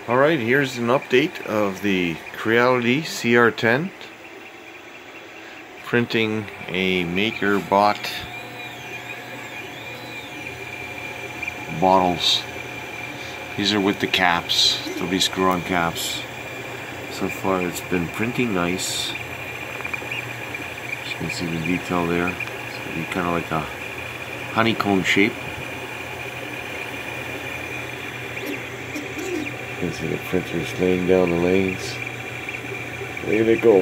Alright, here's an update of the Creality CR-10, printing a makerbot bottles. These are with the caps. There'll be screw-on caps. So far it's been printing nice. You can see the detail there. It's going to be kind of like a honeycomb shape. You can see the printer's laying down the lanes. Look at it go.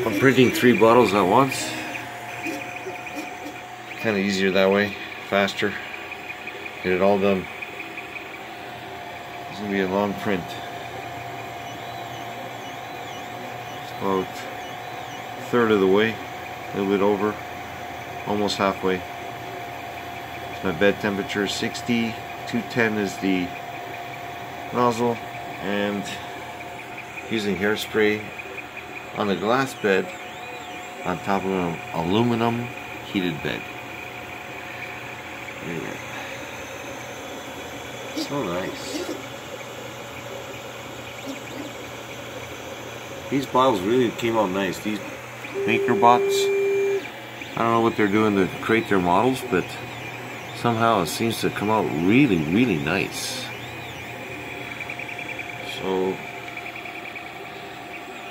I'm printing 3 bottles at once. Kind of easier that way, faster. Get it all done. It's going to be a long print. It's about a third of the way, a little bit over, almost halfway. My bed temperature is 60, 210 is the nozzle, and using hairspray on the glass bed on top of an aluminum heated bed. Look at that. So nice. These bottles really came out nice. These makerbots, I don't know what they're doing to create their models, but somehow it seems to come out really, really nice. So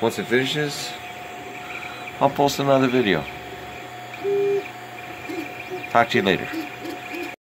once it finishes, I'll post another video. Talk to you later.